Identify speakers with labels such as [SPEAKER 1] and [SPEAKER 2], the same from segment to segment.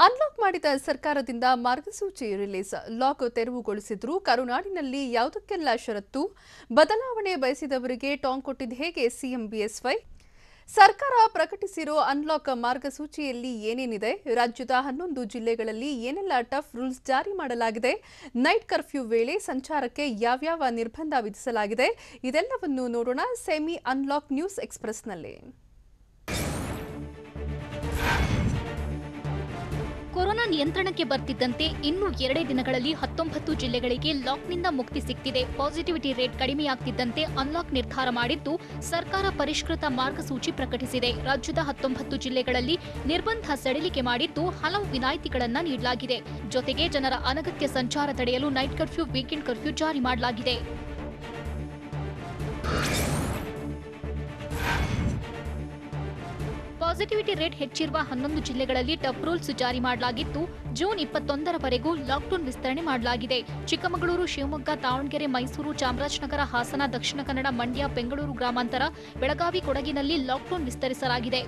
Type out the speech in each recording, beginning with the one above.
[SPEAKER 1] Unlock ಮಾಡಿದ ಸರ್ಕಾರದಿಂದ ಮಾರ್ಗಸೂಚಿ ರಿಲೀಸ್. ಲಾಕ್ ತೆರವುಗೊಳಿಸಿದ್ರು ಕರುನಾಡಿನಲ್ಲಿ ಯಾವುದಕ್ಕೆಲ್ಲ ಷರತ್ತು, ಬದಲಾವಣೆ ಬಯಸಿದವರಿಗೆ ಟಾಂಗ್ ಕೊಟ್ಟಿದ್ದು ಹೇಗೆ ಸಿಎಂ ಬಿಎಸ್ವೈ? ಸರ್ಕಾರ ಪ್ರಕಟಿಸಿರೋ ಅನ್ಲಾಕ್ ಮಾರ್ಗಸೂಚಿಯಲ್ಲಿ ಏನೇನಿದೆ? ರಾಜ್ಯದ 11 ಜಿಲ್ಲೆಗಳಲ್ಲಿ ಏನೆಲ್ಲ ಟಫ್ ರೂಲ್ಸ್ ಜಾರಿ ಮಾಡಲಾಗಿದೆ? ನೈಟ್ ಕರ್ಫ್ಯೂ ವೇಳೆ ಸಂಚಾರಕ್ಕೆ ಯಾವ್ಯಾವ ನಿರ್ಬಂಧ ವಿಧಿಸಲಾಗಿದೆ? ಇದೆಲ್ಲವನ್ನು ನೋಡೋಣ ಸೆಮಿ ಅನ್ಲಾಕ್ ನ್ಯೂಸ್ ಎಕ್ಸ್‌ಪ್ರೆಸ್‌ನಲ್ಲಿ.
[SPEAKER 2] ಕೊರೋನಾ ನಿಯಂತ್ರಣಕ್ಕೆ ಬರ್ತಿದ್ದಂತೆ ಇನ್ನು 2 ದಿನಗಳಲ್ಲಿ 19 ಜಿಲ್ಲೆಗಳಿಗೆ ಲಾಕ್ನಿಂದ ಮುಕ್ತಿ ಸಿಗ್ತಿದೆ. ಪಾಸಿಟಿವಿಟಿ ರೇಟ್ ಕಡಿಮೆಯಾಗ್ತಿದ್ದಂತೆ ಅನ್ಲಾಕ್ ನಿರ್ಧಾರ ಮಾಡಿದ್ದು ಸರ್ಕಾರ ಪರಿಷ್ಕೃತ ಮಾರ್ಗಸೂಚಿ ಪ್ರಕಟಿಸಿದೆ. ರಾಜ್ಯದ 19 ಜಿಲ್ಲೆಗಳಲ್ಲಿ ನಿರ್ಬಂಧ ಸಡಿಲಿಕೆ ಮಾಡಿದ್ದು ಹಲವು ವಿನಾಯಿತಿಗಳನ್ನು ನೀಡಲಾಗಿದೆ. ಜೊತೆಗೆ ಜನರ ಅನಗತ್ಯ ಸಂಚಾರ ತಡೆಯಲು ನೈಟ್ ಕರ್ಫ್ಯೂ, ವೀಕೆಂಡ್ ಕರ್ಫ್ಯೂ ಜಾರಿ ಮಾಡಲಾಗಿದೆ. ಪಾಸಿಟಿವಿಟಿ ರೇಟ್ ಹೆಚ್ಚಿರುವ 11 ಜಿಲ್ಲೆಗಳಲ್ಲಿ ಟಫ್ ರೂಲ್ಸ್ ಜಾರಿ ಮಾಡಲಾಗಿದ್ದು ಜೂನ್ 21ರವರೆಗೂ ಲಾಕ್ಡೌನ್ ವಿಸ್ತರಣೆ ಮಾಡಲಾಗಿದೆ. ಚಿಕ್ಕಮಗಳೂರು, ಶಿವಮೊಗ್ಗ, ದಾವಣಗೆರೆ, ಮೈಸೂರು, ಚಾಮರಾಜನಗರ, ಹಾಸನ, ದಕ್ಷಿಣ ಕನ್ನಡ, ಮಂಡ್ಯ, ಬೆಂಗಳೂರು ಗ್ರಾಮಾಂತರ, ಬೆಳಗಾವಿ, ಕೊಡಗಿನಲ್ಲಿ ಲಾಕ್ಡೌನ್ ವಿಸ್ತರಿಸಲಾಗಿದೆ.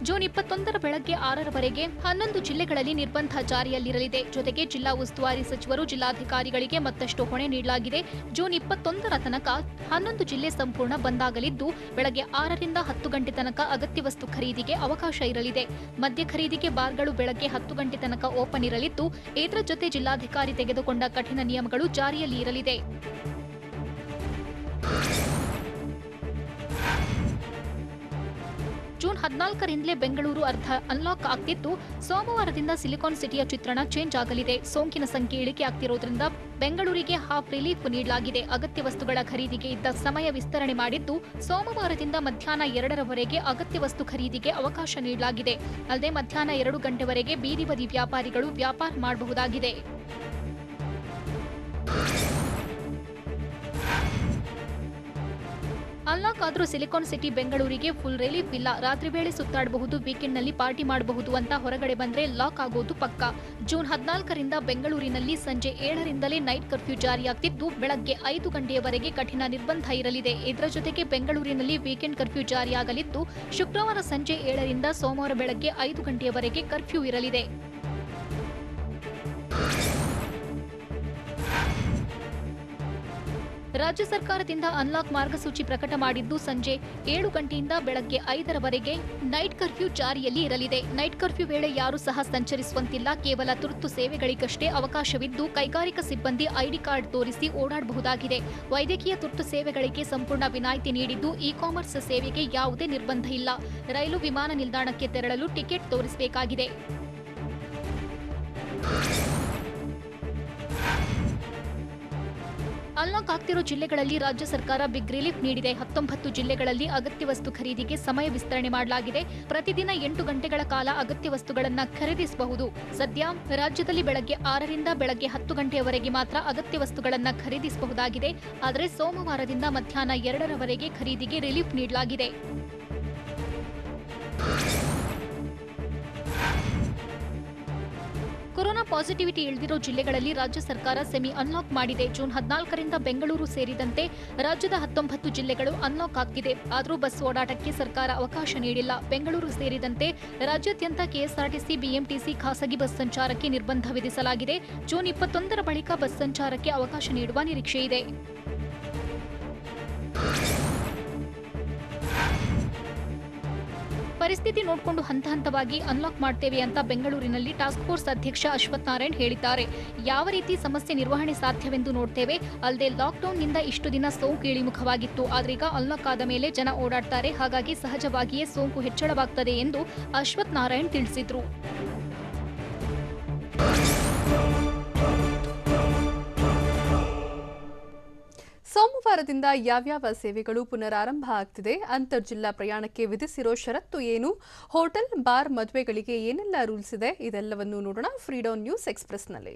[SPEAKER 2] ಜೂನ್ 21ರ ಬೆಳಗ್ಗೆ 6ರವರೆಗೆ 11 ಜಿಲ್ಲೆಗಳಲ್ಲಿ ನಿರ್ಬಂಧ ಜಾರಿಯಲ್ಲಿರಲಿದೆ. ಜೊತೆಗೆ ಜಿಲ್ಲಾ ಉಸ್ತುವಾರಿ ಸಚಿವರು, ಜಿಲ್ಲಾಧಿಕಾರಿಗಳಿಗೆ ಮತ್ತಷ್ಟು ಹೊಣೆ ನೀಡಲಾಗಿದೆ. ಜೂನ್ 21ರ ತನಕ 11 ಜಿಲ್ಲೆ ಸಂಪೂರ್ಣ ಬಂದ್ ಆಗಲಿದ್ದು ಬೆಳಗ್ಗೆ 6ರಿಂದ 10 ಗಂಟೆ ತನಕ ಅಗತ್ಯ ವಸ್ತು ಖರೀದಿಗೆ ಅವಕಾಶ ಇರಲಿದೆ. ಮದ್ಯ ಖರೀದಿಗೆ ಬಾರ್ಗಳು ಬೆಳಗ್ಗೆ 10 ಗಂಟೆ ತನಕ ಓಪನ್ ಇರಲಿದ್ದು ಇದರ ಜೊತೆ ಜಿಲ್ಲಾಧಿಕಾರಿ ತೆಗೆದುಕೊಂಡ ಕಠಿಣ ನಿಯಮಗಳು ಜಾರಿಯಲ್ಲಿ ಇರಲಿದೆ. ಜೂನ್ 14ರಿಂದಲೇ ಬೆಂಗಳೂರು ಅರ್ಧ ಅನ್ಲಾಕ್ ಆಗ್ತಿದ್ದು ಸೋಮವಾರದಿಂದ ಸಿಲಿಕಾನ್ ಸಿಟಿಯ ಚಿತ್ರಣ ಚೇಂಜ್ ಆಗಲಿದೆ. ಸೋಂಕಿನ ಸಂಖ್ಯೆ ಇಳಿಕೆ ಆಗ್ತಿರೋದ್ರಿಂದ ಬೆಂಗಳೂರಿಗೆ ಹಾಫ್ ರಿಲೀಫ್ ನೀಡಲಾಗಿದೆ. ಅಗತ್ಯ ವಸ್ತುಗಳ ಖರೀದಿಗೆ ಇದ್ದ ಸಮಯ ವಿಸ್ತರಣೆ ಮಾಡಿದ್ದು ಸೋಮವಾರದಿಂದ ಮಧ್ಯಾಹ್ನ 2ರವರೆಗೆ ಅಗತ್ಯ ವಸ್ತು ಖರೀದಿಗೆ ಅವಕಾಶ ನೀಡಲಾಗಿದೆ. ಅಲ್ಲದೆ ಮಧ್ಯಾಹ್ನ 2 ಗಂಟೆವರೆಗೆ ಬೀದಿ ಬದಿ ವ್ಯಾಪಾರಿಗಳು ವ್ಯಾಪಾರ ಮಾಡಬಹುದಾಗಿದೆ. ಅನ್ಲಾಕ್ ಆದರೂ ಸಿಲಿಕಾನ್ ಸಿಟಿ ಬೆಂಗಳೂರಿಗೆ ಫುಲ್ ರಿಲೀಫ್ ಇಲ್ಲ. ರಾತ್ರಿ ವೇಳೆ ಸುತ್ತಾಡಬಹುದು, ವೀಕೆಂಡ್ನಲ್ಲಿ ಪಾರ್ಟಿ ಮಾಡಬಹುದು ಅಂತ ಹೊರಗಡೆ ಬಂದ್ರೆ ಲಾಕ್ ಆಗೋದು ಪಕ್ಕಾ. ಜೂನ್ 14ರಿಂದ ಬೆಂಗಳೂರಿನಲ್ಲಿ ಸಂಜೆ 7ರಿಂದಲೇ ನೈಟ್ ಕರ್ಫ್ಯೂ ಜಾರಿಯಾಗ್ತಿದ್ದು ಬೆಳಗ್ಗೆ 5 ಗಂಟೆಯವರೆಗೆ ಕಠಿಣ ನಿರ್ಬಂಧ ಇರಲಿದೆ. ಇದರ ಜೊತೆಗೆ ಬೆಂಗಳೂರಿನಲ್ಲಿ ವೀಕೆಂಡ್ ಕರ್ಫ್ಯೂ ಜಾರಿಯಾಗಲಿದ್ದು ಶುಕ್ರವಾರ ಸಂಜೆ 7ರಿಂದ ಸೋಮವಾರ ಬೆಳಗ್ಗೆ 5 ಗಂಟೆಯವರೆಗೆ ಕರ್ಫ್ಯೂ ಇರಲಿದೆ. ರಾಜ್ಯ ಸರ್ಕಾರದಿಂದ ಅನ್ಲಾಕ್ ಮಾರ್ಗಸೂಚಿ ಪ್ರಕಟ ಮಾಡಿದ್ದು ಸಂಜೆ 7 ಗಂಟೆಯಿಂದ ಬೆಳಗ್ಗೆ 5ರವರೆಗೆ ನೈಟ್ ಕರ್ಫ್ಯೂ ಜಾರಿಯಲ್ಲಿ ಇರಲಿದೆ. ನೈಟ್ ಕರ್ಫ್ಯೂ ವೇಳೆ ಯಾರೂ ಸಹ ಸಂಚರಿಸುವಂತಿಲ್ಲ. ಕೇವಲ ತುರ್ತು ಸೇವೆಗಳಿಗಷ್ಟೇ ಅವಕಾಶವಿದ್ದು ಕೈಗಾರಿಕಾ ಸಿಬ್ಬಂದಿ ಐಡಿ ಕಾರ್ಡ್ ತೋರಿಸಿ ಓಡಾಡಬಹುದಾಗಿದೆ. ವೈದ್ಯಕೀಯ ತುರ್ತು ಸೇವೆಗಳಿಗೆ ಸಂಪೂರ್ಣ ವಿನಾಯಿತಿ ನೀಡಿದ್ದು ಇ-ಕಾಮರ್ಸ್ ಸೇವೆಗೆ ಯಾವುದೇ ನಿರ್ಬಂಧ ಇಲ್ಲ. ರೈಲು, ವಿಮಾನ ನಿಲ್ದಾಣಕ್ಕೆ ತೆರಳಲು ಟಿಕೆಟ್ ತೋರಿಸಬೇಕಾಗಿದೆ. ಅನ್ಲಾಕ್ ಆಗ್ತಿರೋ ಜಿಲ್ಲೆಗಳಲ್ಲಿ ರಾಜ್ಯ ಸರ್ಕಾರ ಬಿಗ್ ರಿಲೀಫ್ ನೀಡಿದೆ. 19 ಜಿಲ್ಲೆಗಳಲ್ಲಿ ಅಗತ್ಯ ವಸ್ತು ಖರೀದಿಗೆ ಸಮಯ ವಿಸ್ತರಣೆ ಮಾಡಲಾಗಿದೆ. ಪ್ರತಿದಿನ 8 ಗಂಟೆಗಳ ಕಾಲ ಅಗತ್ಯ ವಸ್ತುಗಳನ್ನು ಖರೀದಿಸಬಹುದು. ಸದ್ಯ ರಾಜ್ಯದಲ್ಲಿ ಬೆಳಗ್ಗೆ 6ರಿಂದ ಬೆಳಗ್ಗೆ 10 ಗಂಟೆಯವರೆಗೆ ಮಾತ್ರ ಅಗತ್ಯ ವಸ್ತುಗಳನ್ನು ಖರೀದಿಸಬಹುದಾಗಿದೆ. ಆದರೆ ಸೋಮವಾರದಿಂದ ಮಧ್ಯಾಹ್ನ 2ರವರೆಗೆ ಖರೀದಿಗೆ ರಿಲೀಫ್ ನೀಡಲಾಗಿದೆ. ಕೊರೋನಾ ಪಾಸಿಟಿವಿಟಿ ಇಳಿದಿರೋ ಜಿಲ್ಲೆಗಳಲ್ಲಿ ರಾಜ್ಯ ಸರ್ಕಾರ ಸೆಮಿ ಅನ್ಲಾಕ್ ಮಾಡಿದೆ. ಜೂನ್ 14ರಿಂದ ಬೆಂಗಳೂರು ಸೇರಿದಂತೆ ರಾಜ್ಯದ 19 ಜಿಲ್ಲೆಗಳು ಅನ್ಲಾಕ್ ಆಗ್ತಿದೆ. ಆದರೂ ಬಸ್ ಓಡಾಟಕ್ಕೆ ಸರ್ಕಾರ ಅವಕಾಶ ನೀಡಿಲ್ಲ. ಬೆಂಗಳೂರು ಸೇರಿದಂತೆ ರಾಜ್ಯಾದ್ಯಂತ ಕೆಎಸ್ಆರ್ಟಿಸಿ, ಬಿಎಂಟಿಸಿ, ಖಾಸಗಿ ಬಸ್ ಸಂಚಾರಕ್ಕೆ ನಿರ್ಬಂಧ ವಿಧಿಸಲಾಗಿದೆ. ಜೂನ್ 21ರ ಬಳಿಕ ಬಸ್ ಸಂಚಾರಕ್ಕೆ ಅವಕಾಶ ನೀಡುವ ನಿರೀಕ್ಷೆ ಇದೆ. ಪರಿಸ್ಥಿತಿ ನೋಡಿಕೊಂಡು ಹಂತ ಹಂತವಾಗಿ ಅನ್ಲಾಕ್ ಮಾಡ್ತೇವೆ ಅಂತ ಬೆಂಗಳೂರಿನಲ್ಲಿ ಟಾಸ್ಕ್ ಫೋರ್ಸ್ ಅಧ್ಯಕ್ಷ ಅಶ್ವಥ್ ನಾರಾಯಣ್ ಹೇಳಿದ್ದಾರೆ. ಯಾವ ರೀತಿ ಸಮಸ್ಯೆ ನಿರ್ವಹಣೆ ಸಾಧ್ಯವೆಂದು ನೋಡ್ತೇವೆ. ಅಲ್ಲದೆ ಲಾಕ್ಡೌನ್ನಿಂದ ಇಷ್ಟು ದಿನ ಸೋಂಕು ಇಳಿಮುಖವಾಗಿತ್ತು. ಆದ್ರೀಗ ಅನ್ಲಾಕ್ ಆದ ಮೇಲೆ ಜನ ಓಡಾಡ್ತಾರೆ. ಹಾಗಾಗಿ ಸಹಜವಾಗಿಯೇ ಸೋಂಕು ಹೆಚ್ಚಳವಾಗ್ತದೆ ಎಂದು ಅಶ್ವಥ್ ನಾರಾಯಣ್ ತಿಳಿಸಿದ್ರು.
[SPEAKER 1] ಸೋಮವಾರದಿಂದ ಯಾವ್ಯಾವ ಸೇವೆಗಳು ಪುನರಾರಂಭ ಆಗ್ತಿದೆ? ಅಂತರ್ಜಿಲ್ಲಾ ಪ್ರಯಾಣಕ್ಕೆ ವಿಧಿಸಿರೋ ಷರತ್ತು ಏನು? ಹೋಟೆಲ್, ಬಾರ್, ಮದುವೆಗಳಿಗೆ ಏನೆಲ್ಲ ರೂಲ್ಸ್ ಇದೆ? ಇದೆಲ್ಲವನ್ನು ನೋಡೋಣ ಫ್ರೀಡಮ್ ನ್ಯೂಸ್ ಎಕ್ಸ್‌ಪ್ರೆಸ್‌ನಲ್ಲಿ.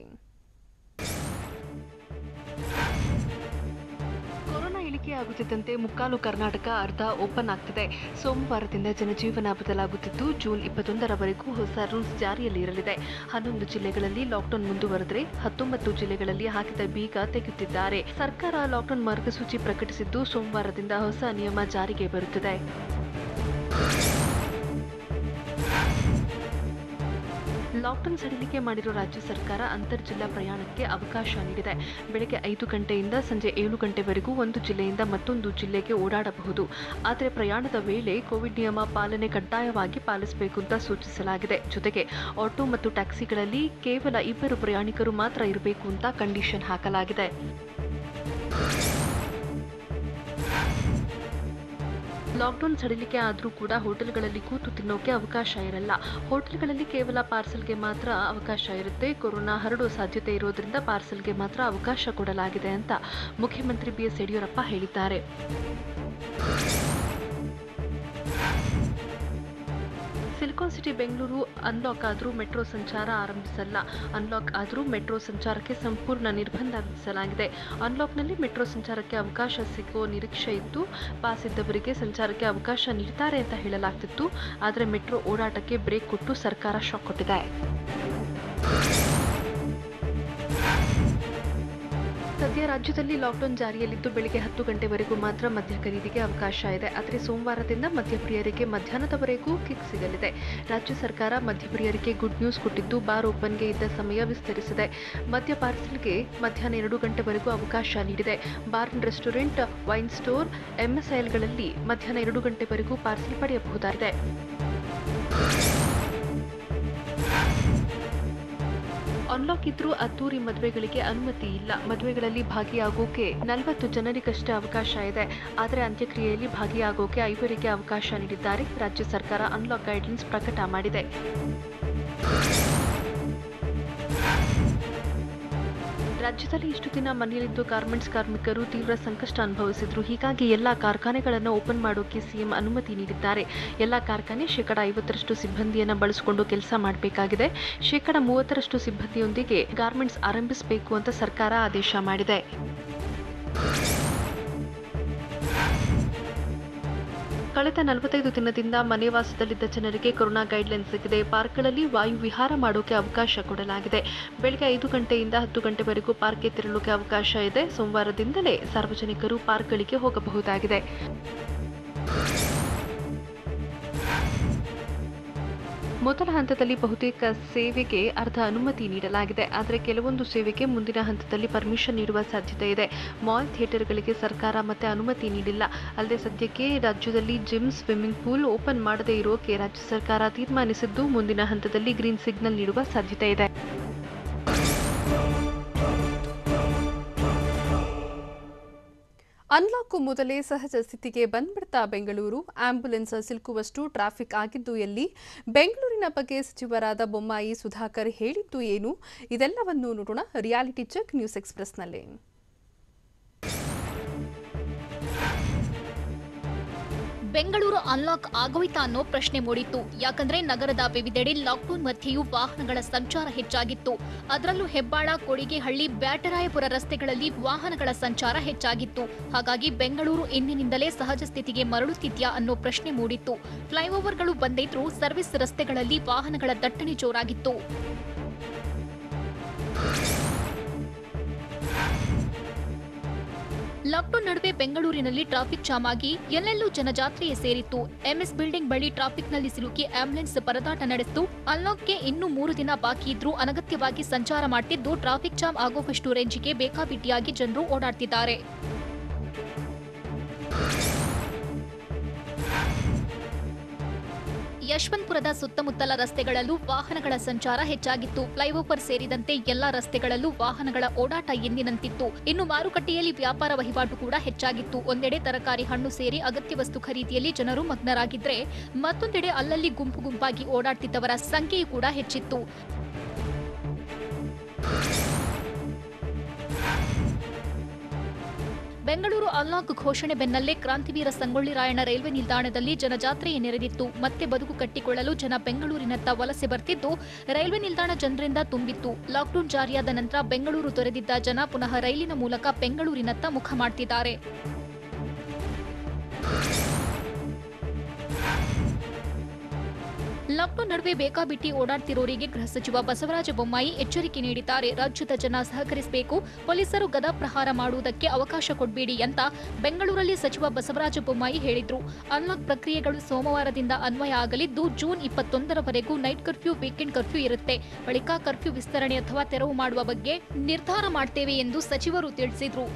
[SPEAKER 1] ಆಗುತ್ತಿದ್ದಂತೆ ಮುಕ್ಕಾಲು ಕರ್ನಾಟಕ ಅರ್ಧ ಓಪನ್ ಆಗ್ತಿದೆ. ಸೋಮವಾರದಿಂದ ಜನಜೀವನ ಬದಲಾಗುತ್ತಿದ್ದು ಜೂನ್ 21ರವರೆಗೂ ಹೊಸ ರೂಲ್ಸ್ ಜಾರಿಯಲ್ಲಿ ಇರಲಿದೆ. 11 ಜಿಲ್ಲೆಗಳಲ್ಲಿ ಲಾಕ್ಡೌನ್ ಮುಂದುವರೆದರೆ 19 ಜಿಲ್ಲೆಗಳಲ್ಲಿ ಹಾಕಿದ ಬೀಗ ತೆಗೆಯುತ್ತಿದ್ದಾರೆ. ಸರ್ಕಾರ ಲಾಕ್ಡೌನ್ ಮಾರ್ಗಸೂಚಿ ಪ್ರಕಟಿಸಿದ್ದು ಸೋಮವಾರದಿಂದ ಹೊಸ ನಿಯಮ ಜಾರಿಗೆ ಬರುತ್ತದೆ. ಲಾಕ್ಡೌನ್ ಸಡಿಲಿಕೆ ಮಾಡಿರುವ ರಾಜ್ಯ ಸರ್ಕಾರ ಅಂತರ್ಜಿಲ್ಲಾ ಪ್ರಯಾಣಕ್ಕೆ ಅವಕಾಶ ನೀಡಿದೆ. ಬೆಳಗ್ಗೆ 5 ಗಂಟೆಯಿಂದ ಸಂಜೆ 7 ಗಂಟೆವರೆಗೂ ಒಂದು ಜಿಲ್ಲೆಯಿಂದ ಮತ್ತೊಂದು ಜಿಲ್ಲೆಗೆ ಓಡಾಡಬಹುದು. ಆದರೆ ಪ್ರಯಾಣದ ವೇಳೆ ಕೋವಿಡ್ ನಿಯಮ ಪಾಲನೆ ಕಡ್ಡಾಯವಾಗಿ ಪಾಲಿಸಬೇಕು ಅಂತ ಸೂಚಿಸಲಾಗಿದೆ. ಜೊತೆಗೆ ಆಟೋ ಮತ್ತು ಟ್ಯಾಕ್ಸಿಗಳಲ್ಲಿ ಕೇವಲ 2 ಪ್ರಯಾಣಿಕರು ಮಾತ್ರ ಇರಬೇಕು ಅಂತ ಕಂಡೀಷನ್ ಹಾಕಲಾಗಿದೆ. ಲಾಕ್ಡೌನ್ ಸಡಿಲಿಕೆ ಆದರೂ ಕೂಡ ಹೋಟೆಲ್ಗಳಲ್ಲಿ ಕೂತು ತಿನ್ನೋಕೆ ಅವಕಾಶ ಇರಲ್ಲ. ಹೋಟೆಲ್ಗಳಲ್ಲಿ ಕೇವಲ ಪಾರ್ಸಲ್ಗೆ ಮಾತ್ರ ಅವಕಾಶ ಇರುತ್ತೆ. ಕೊರೋನಾ ಹರಡುವ ಸಾಧ್ಯತೆ ಇರೋದ್ರಿಂದ ಪಾರ್ಸಲ್ಗೆ ಮಾತ್ರ ಅವಕಾಶ ಕೊಡಲಾಗಿದೆ ಅಂತ ಮುಖ್ಯಮಂತ್ರಿ BS ಯಡಿಯೂರಪ್ಪ ಹೇಳಿದ್ದಾರೆ. ಸಿಲಿಕಾನ್ ಸಿಟಿ ಬೆಂಗಳೂರು ಅನ್ಲಾಕ್ ಆದರೂ ಮೆಟ್ರೋ ಸಂಚಾರ ಆರಂಭಿಸಲ್ಲ. ಅನ್ಲಾಕ್ ಆದರೂ ಮೆಟ್ರೋ ಸಂಚಾರಕ್ಕೆ ಸಂಪೂರ್ಣ ನಿರ್ಬಂಧ ವಿಧಿಸಲಾಗಿದೆ. ಅನ್ಲಾಕ್ನಲ್ಲಿ ಮೆಟ್ರೋ ಸಂಚಾರಕ್ಕೆ ಅವಕಾಶ ಸಿಗುವ ನಿರೀಕ್ಷೆ ಇತ್ತು. ಪಾಸ್ ಇದ್ದವರಿಗೆ ಸಂಚಾರಕ್ಕೆ ಅವಕಾಶ ನೀಡುತ್ತಾರೆ ಅಂತ ಹೇಳಲಾಗ್ತಿತ್ತು. ಆದರೆ ಮೆಟ್ರೋ ಓಡಾಟಕ್ಕೆ ಬ್ರೇಕ್ ಕೊಟ್ಟು ಸರ್ಕಾರ ಶಾಕ್ ಕೊಟ್ಟಿದೆ. ಸದ್ಯ ರಾಜ್ಯದಲ್ಲಿ ಲಾಕ್ಡೌನ್ ಜಾರಿಯಲ್ಲಿದ್ದು ಬೆಳಗ್ಗೆ 10 ಗಂಟೆವರೆಗೂ ಮಾತ್ರ ಮದ್ಯ ಖರೀದಿಗೆ ಅವಕಾಶ ಇದೆ. ಆದರೆ ಸೋಮವಾರದಿಂದ ಮದ್ಯಪ್ರಿಯರಿಗೆ ಮಧ್ಯಾಹ್ನದವರೆಗೂ ಕಿಕ್ ಸಿಗಲಿದೆ. ರಾಜ್ಯ ಸರ್ಕಾರ ಮದ್ಯಪ್ರಿಯರಿಗೆ ಗುಡ್ ನ್ಯೂಸ್ ಕೊಟ್ಟಿದ್ದು ಬಾರ್ ಓಪನ್ಗೆ ಇದ್ದ ಸಮಯ ವಿಸ್ತರಿಸಿದೆ. ಮದ್ಯ ಪಾರ್ಸಲ್ಗೆ ಮಧ್ಯಾಹ್ನ 2 ಗಂಟೆವರೆಗೂ ಅವಕಾಶ ನೀಡಿದೆ. Bar and restaurant, wine store, MSILಗಳಲ್ಲಿ ಮಧ್ಯಾಹ್ನ 2 ಗಂಟೆವರೆಗೂ ಪಾರ್ಸಲ್ ಪಡೆಯಬಹುದಾಗಿದೆ. ಅನ್ಲಾಕ್ ಇದ್ರೂ ಅದ್ದೂರಿ ಮದುವೆಗಳಿಗೆ ಅನುಮತಿ ಇಲ್ಲ. ಮದುವೆಗಳಲ್ಲಿ ಭಾಗಿಯಾಗೋಕೆ 40 ಜನರಿಗಷ್ಟೇ ಅವಕಾಶ ಇದೆ. ಆದರೆ ಅಂತ್ಯಕ್ರಿಯೆಯಲ್ಲಿ ಭಾಗಿಯಾಗೋಕೆ 5 ಅವಕಾಶ ನೀಡಿದ್ದಾರೆ. ರಾಜ್ಯ ಸರ್ಕಾರ ಅನ್ಲಾಕ್ ಗೈಡ್ಲೈನ್ಸ್ ಪ್ರಕಟ ಮಾಡಿದೆ. ರಾಜ್ಯದಲ್ಲಿ ಇಷ್ಟು ದಿನ ಮನೆಯಲ್ಲಿದ್ದು ಗಾರ್ಮೆಂಟ್ಸ್ ಕಾರ್ಮಿಕರು ತೀವ್ರ ಸಂಕಷ್ಟ ಅನುಭವಿಸಿದ್ರು. ಹೀಗಾಗಿ ಎಲ್ಲಾ ಕಾರ್ಖಾನೆಗಳನ್ನು ಓಪನ್ ಮಾಡೋಕೆ ಸಿಎಂ ಅನುಮತಿ ನೀಡಿದ್ದಾರೆ. ಎಲ್ಲಾ ಕಾರ್ಖಾನೆ 50% ಸಿಬ್ಬಂದಿಯನ್ನು ಬಳಸಿಕೊಂಡು ಕೆಲಸ ಮಾಡಬೇಕಾಗಿದೆ. 30% ಸಿಬ್ಬಂದಿಯೊಂದಿಗೆ ಗಾರ್ಮೆಂಟ್ಸ್ ಆರಂಭಿಸಬೇಕು ಅಂತ ಸರ್ಕಾರ ಆದೇಶ ಮಾಡಿದೆ. ಕಳೆದ 45 ದಿನದಿಂದ ಮನೆವಾಸದಲ್ಲಿದ್ದ ಜನರಿಗೆ ಕೊರೋನಾ ಗೈಡ್ಲೈನ್ ಸಿಕ್ಕಿದೆ. ಪಾರ್ಕ್ಗಳಲ್ಲಿ ವಾಯು ವಿಹಾರ ಮಾಡೋಕೆ ಅವಕಾಶ ಕೊಡಲಾಗಿದೆ. ಬೆಳಗ್ಗೆ 5 ಗಂಟೆಯಿಂದ 10 ಗಂಟೆವರೆಗೂ ಪಾರ್ಕ್ಗೆ ತೆರಳೋಕೆ ಅವಕಾಶ ಇದೆ. ಸೋಮವಾರದಿಂದಲೇ ಸಾರ್ವಜನಿಕರು ಪಾರ್ಕ್ಗಳಿಗೆ ಹೋಗಬಹುದಾಗಿದೆ. ಮೊದಲ ಹಂತದಲ್ಲಿ ಬಹುತೇಕ ಸೇವೆಗೆ ಅರ್ಧ ಅನುಮತಿ ನೀಡಲಾಗಿದೆ. ಆದರೆ ಕೆಲವೊಂದು ಸೇವೆಗೆ ಮುಂದಿನ ಹಂತದಲ್ಲಿ ಪರ್ಮಿಷನ್ ನೀಡುವ ಸಾಧ್ಯತೆ ಇದೆ. ಮಾಲ್, ಥಿಯೇಟರ್ಗಳಿಗೆ ಸರ್ಕಾರ ಮತ್ತೆ ಅನುಮತಿ ನೀಡಿಲ್ಲ. ಅಲ್ಲದೆ ಸದ್ಯಕ್ಕೆ ರಾಜ್ಯದಲ್ಲಿ ಜಿಮ್, ಸ್ವಿಮ್ಮಿಂಗ್ ಪೂಲ್ ಓಪನ್ ಮಾಡದೇ ಇರೋಕೆ ರಾಜ್ಯ ಸರ್ಕಾರ ತೀರ್ಮಾನಿಸಿದ್ದು ಮುಂದಿನ ಹಂತದಲ್ಲಿ ಗ್ರೀನ್ ಸಿಗ್ನಲ್ ನೀಡುವ ಸಾಧ್ಯತೆ ಇದೆ.
[SPEAKER 3] ಅನ್ಲಾಕ್ ಮೊದಲೇ ಸಹಜ ಸ್ಥಿತಿಗೆ ಬಂದ್ಬಿಡ್ತಾ ಬೆಂಗಳೂರು. ಆಂಬ್ಯುಲೆನ್ಸ್ ಸಿಲುಕುವಷ್ಟು ಟ್ರಾಫಿಕ್ ಆಗಿದ್ದು ಎಲ್ಲಿ? ಬೆಂಗಳೂರಿನ ಬಗ್ಗೆ ಸಚಿವರಾದ ಬೊಮ್ಮಾಯಿ, ಸುಧಾಕರ್ ಹೇಳಿದ್ದು ಏನು? ಇದೆಲ್ಲವನ್ನು ನೋಡೋಣ ರಿಯಾಲಿಟಿ ಚೆಕ್ ನ್ಯೂಸ್ ಎಕ್ಸ್‌ಪ್ರೆಸ್‌ನಲ್ಲಿ.
[SPEAKER 2] ಬೆಂಗಳೂರು ಅನ್ಲಾಕ್ ಆಗೋಯ್ತಾ ಅನ್ನೋ ಪ್ರಶ್ನೆ ಮೂಡಿತ್ತು. ಯಾಕಂದ್ರೆ ನಗರದ ವಿವಿಧೆಡೆ ಲಾಕ್ಡೌನ್ ಮಧ್ಯೆಯೂ ವಾಹನಗಳ ಸಂಚಾರ ಹೆಚ್ಚಾಗಿತ್ತು. ಅದರಲ್ಲೂ ಹೆಬ್ಬಾಳ, ಕೊಡಿಗೆಹಳ್ಳಿ, ಬ್ಯಾಟರಾಯಪುರ ರಸ್ತೆಗಳಲ್ಲಿ ವಾಹನಗಳ ಸಂಚಾರ ಹೆಚ್ಚಾಗಿತ್ತು. ಹಾಗಾಗಿ ಬೆಂಗಳೂರು ಇಂದಿನಿಂದಲೇ ಸಹಜ ಸ್ಥಿತಿಗೆ ಮರಳುತ್ತಿದ್ಯಾ ಅನ್ನೋ ಪ್ರಶ್ನೆ ಮೂಡಿತ್ತು. ಫ್ಲೈಓವರ್ಗಳು ಬಂದಿದ್ರೂ ಸರ್ವಿಸ್ ರಸ್ತೆಗಳಲ್ಲಿ ವಾಹನಗಳ ದಟ್ಟಣೆ ಜೋರಾಗಿತ್ತು. ಲಾಕ್ಡೌನ್ ನಡುವೆ ಬೆಂಗಳೂರಿನಲ್ಲಿ ಟ್ರಾಫಿಕ್ ಜಾಮ್ ಆಗಿ ಎಲ್ಲೆಲ್ಲೂ ಜನಜಾತ್ರೆಯೇ ಸೇರಿತ್ತು. MS ಬಿಲ್ಡಿಂಗ್ ಬಳಿ ಟ್ರಾಫಿಕ್ನಲ್ಲಿ ಸಿಲುಕಿ ಆಂಬ್ಯುಲೆನ್ಸ್ ಪರದಾಟ ನಡೆಸಿತು. ಅನ್ಲಾಕ್ಗೆ ಇನ್ನೂ 3 ದಿನ ಬಾಕಿ ಇದ್ರೂ ಅನಗತ್ಯವಾಗಿ ಸಂಚಾರ ಮಾಡ್ತಿದ್ದು ಟ್ರಾಫಿಕ್ ಜಾಮ್ ಆಗುವಷ್ಟು ರೇಂಜಿಗೆ ಬೇಕಾಬಿಟ್ಟಿಯಾಗಿ ಜನರು ಓಡಾಡ್ತಿದ್ದಾರೆ. ಯಶವಂತಪುರದ ಸುತ್ತಮುತ್ತಲ ರಸ್ತೆಗಳಲ್ಲೂ ವಾಹನಗಳ ಸಂಚಾರ ಹೆಚ್ಚಾಗಿತ್ತು. ಫ್ಲೈಓವರ್ ಸೇರಿದಂತೆ ಎಲ್ಲಾ ರಸ್ತೆಗಳಲ್ಲೂ ವಾಹನಗಳ ಓಡಾಟ ಎಂದಿನಂತಿತ್ತು. ಇನ್ನು ಮಾರುಕಟ್ಟೆಯಲ್ಲಿ ವ್ಯಾಪಾರ ವಹಿವಾಟು ಕೂಡ ಹೆಚ್ಚಾಗಿತ್ತು. ಒಂದೆಡೆ ತರಕಾರಿ, ಹಣ್ಣು ಸೇರಿ ಅಗತ್ಯ ವಸ್ತು ಖರೀದಿಯಲ್ಲಿ ಜನರು ಮಗ್ನರಾಗಿದ್ರೆ, ಮತ್ತೊಂದೆಡೆ ಅಲ್ಲಲ್ಲಿ ಗುಂಪು ಗುಂಪಾಗಿ ಓಡಾಡ್ತಿದ್ದವರ ಸಂಖ್ಯೆಯೂ ಕೂಡ ಹೆಚ್ಚಿತ್ತು. ಬೆಂಗಳೂರು ಅನ್ಲಾಕ್ ಘೋಷಣೆ ಬೆನ್ನಲ್ಲೇ ಕ್ರಾಂತಿವೀರ ಸಂಗೊಳ್ಳಿ ರಾಯಣ್ಣ ರೈಲ್ವೆ ನಿಲ್ದಾಣದಲ್ಲಿ ಜನಜಾತ್ರೆಯೇ ನೆರೆದಿತ್ತು. ಮತ್ತೆ ಬದುಕು ಕಟ್ಟಿಕೊಳ್ಳಲು ಜನ ಬೆಂಗಳೂರಿನತ್ತ ವಲಸೆ ಬರ್ತಿದ್ದು ರೈಲ್ವೆ ನಿಲ್ದಾಣ ಜನರಿಂದ ತುಂಬಿತ್ತು. ಲಾಕ್ಡೌನ್ ಜಾರಿಯಾದ ನಂತರ ಬೆಂಗಳೂರು ತೊರೆದಿದ್ದ ಜನ ಪುನಃ ರೈಲಿನ ಮೂಲಕ ಬೆಂಗಳೂರಿನತ್ತ ಮುಖ ಮಾಡ್ತಿದ್ದಾರೆ. ಲಾಕ್ಡೌನ್ ನಡುವೆ ಬೇಕಾಬಿಟ್ಟಿ ಓಡಾಡ್ತಿರೋರಿಗೆ ಗೃಹ ಸಚಿವ ಬಸವರಾಜ ಬೊಮ್ಮಾಯಿ ಎಚ್ಚರಿಕೆ ನೀಡಿದ್ದಾರೆ. ರಾಜ್ಯದ ಜನ ಸಹಕರಿಸಬೇಕು, ಪೊಲೀಸರು ಗದಾ ಪ್ರಹಾರ ಮಾಡುವುದಕ್ಕೆ ಅವಕಾಶ ಕೊಡಬೇಡಿ ಅಂತ ಬೆಂಗಳೂರಲ್ಲಿ ಸಚಿವ ಬಸವರಾಜ ಬೊಮ್ಮಾಯಿ ಹೇಳಿದ್ರು. ಅನ್ಲಾಕ್ ಪ್ರಕ್ರಿಯೆಗಳು ಸೋಮವಾರದಿಂದ ಅನ್ವಯ ಆಗಲಿದ್ದು, ಜೂನ್ 21ರವರೆಗೂ ನೈಟ್ ಕರ್ಫ್ಯೂ, ವೀಕೆಂಡ್ ಕರ್ಫ್ಯೂ ಇರುತ್ತೆ. ಬಳಿಕ ಕರ್ಫ್ಯೂ ವಿಸ್ತರಣೆ ಅಥವಾ ತೆರವು ಮಾಡುವ ಬಗ್ಗೆ ನಿರ್ಧಾರ ಮಾಡ್ತೇವೆ ಎಂದು ಸಚಿವರು ತಿಳಿಸಿದ್ರು.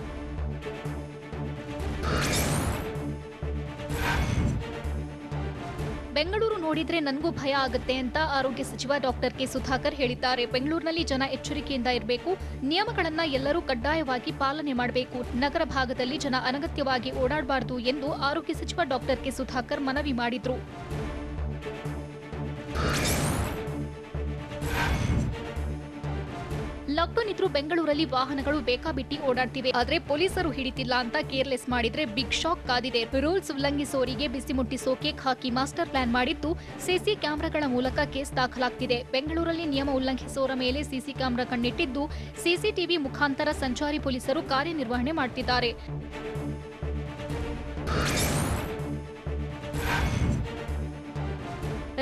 [SPEAKER 2] ಬೆಂಗಳೂರು ನೋಡಿದ್ರೆ ನನಗೂ ಭಯ ಆಗುತ್ತೆ ಅಂತ ಆರೋಗ್ಯ ಸಚಿವ ಡಾಕ್ಟರ್ ಕೆ ಸುಧಾಕರ್ ಹೇಳಿದ್ದಾರೆ. ಬೆಂಗಳೂರಿನಲ್ಲಿ ಜನ ಎಚ್ಚರಿಕೆಯಿಂದ ಇರಬೇಕು, ನಿಯಮಗಳನ್ನ ಎಲ್ಲರೂ ಕಡ್ಡಾಯವಾಗಿ ಪಾಲನೆ ಮಾಡಬೇಕು, ನಗರ ಭಾಗದಲ್ಲಿ ಜನ ಅನಗತ್ಯವಾಗಿ ಓಡಾಡಬಾರದು ಎಂದು ಆರೋಗ್ಯ ಸಚಿವ ಡಾಕ್ಟರ್ ಕೆ ಸುಧಾಕರ್ ಮನವಿ ಮಾಡಿದ್ರು. ಲಾಕ್ಡೌನ್ ಇದ್ರೂ ಬೆಂಗಳೂರಲ್ಲಿ ವಾಹನಗಳು ಬೇಕಾಬಿಟ್ಟಿ ಓಡಾಡ್ತಿವೆ. ಆದ್ರೆ ಪೊಲೀಸರು ಹಿಡಿತಿಲ್ಲ ಅಂತ ಕೇರ್ಲೆಸ್ ಮಾಡಿದ್ರೆ ಬಿಗ್ ಶಾಕ್ ಕಾದಿದೆ. ರೂಲ್ಸ್ ಉಲ್ಲಂಘಿಸೋರಿಗೆ ಬಿಸಿ ಮುಟ್ಟಿಸೋಕೆ ಖಾಕಿ ಮಾಸ್ಟರ್ ಪ್ಲಾನ್ ಮಾಡಿದ್ದು, ಸಿಸಿ ಕ್ಯಾಮೆರಾಗಳ ಮೂಲಕ ಕೇಸ್ ದಾಖಲಾಗ್ತಿದೆ. ಬೆಂಗಳೂರಲ್ಲಿ ನಿಯಮ ಉಲ್ಲಂಘಿಸೋರ ಮೇಲೆ ಸಿಸಿ ಕ್ಯಾಮೆರಾ ಕಣ್ಣಿಟ್ಟಿದ್ದು, ಸಿಸಿಟಿವಿ ಮುಖಾಂತರ ಸಂಚಾರಿ ಪೊಲೀಸರು ಕಾರ್ಯನಿರ್ವಹಣೆ ಮಾಡ್ತಿದ್ದಾರೆ.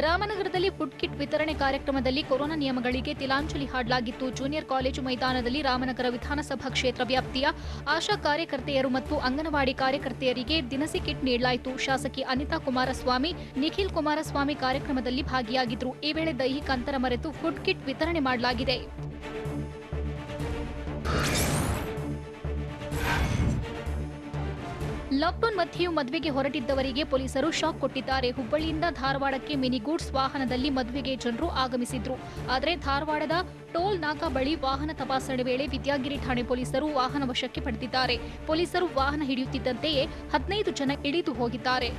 [SPEAKER 2] ರಾಮನಗರದಲ್ಲಿ ಫುಡ್ ಕಿಟ್ ವಿತರಣೆ ಕಾರ್ಯಕ್ರಮದಲ್ಲಿ ಕೊರೋನಾ ನಿಯಮಗಳಿಗೆ ತಿಲಾಂಜಲಿ ಹಾಡಲಾಗಿತ್ತು. ಜೂನಿಯರ್ ಕಾಲೇಜು ಮೈದಾನದಲ್ಲಿ ರಾಮನಗರ ವಿಧಾನಸಭಾ ಕ್ಷೇತ್ರ ವ್ಯಾಪ್ತಿಯ ಆಶಾ ಕಾರ್ಯಕರ್ತೆಯರು ಮತ್ತು ಅಂಗನವಾಡಿ ಕಾರ್ಯಕರ್ತೆಯರಿಗೆ ದಿನಸಿ ಕಿಟ್ ನೀಡಲಾಯಿತು. ಶಾಸಕಿ ಅನಿತಾ ಕುಮಾರಸ್ವಾಮಿ, ನಿಖಿಲ್ ಕುಮಾರಸ್ವಾಮಿ ಕಾರ್ಯಕ್ರಮದಲ್ಲಿ ಭಾಗಿಯಾಗಿದ್ದರು. ಈ ವೇಳೆ ದೈಹಿಕ ಅಂತರ ಮರೆತು ಫುಡ್ ಕಿಟ್ ವಿತರಣೆ ಮಾಡಲಾಗಿದೆ. ಲಾಕ್ಡೌನ್ ಮಧ್ಯೆಯೂ ಮದುವೆಗೆ ಹೊರಟಿದ್ದವರಿಗೆ ಪೊಲೀಸರು ಶಾಕ್ ಕೊಟ್ಟಿದ್ದಾರೆ. ಹುಬ್ಬಳ್ಳಿಯಿಂದ ಧಾರವಾಡಕ್ಕೆ ಮಿನಿ ಗೂಡ್ಸ್ ವಾಹನದಲ್ಲಿ ಮದುವೆಗೆ ಜನರು ಆಗಮಿಸಿದ್ರು. ಆದರೆ ಧಾರವಾಡದ ಟೋಲ್ ನಾಕಾ ಬಳಿ ವಾಹನ ತಪಾಸಣೆ ವೇಳೆ ವಿದ್ಯಾಗಿರಿ ಠಾಣೆ ಪೊಲೀಸರು ವಾಹನ ವಶಕ್ಕೆ ಪಡೆದಿದ್ದಾರೆ. ಪೊಲೀಸರು ವಾಹನ ಹಿಡಿಯುತ್ತಿದ್ದಂತೆಯೇ 15 ಜನ ಇಳಿದು ಹೋಗಿದ್ದಾರೆ.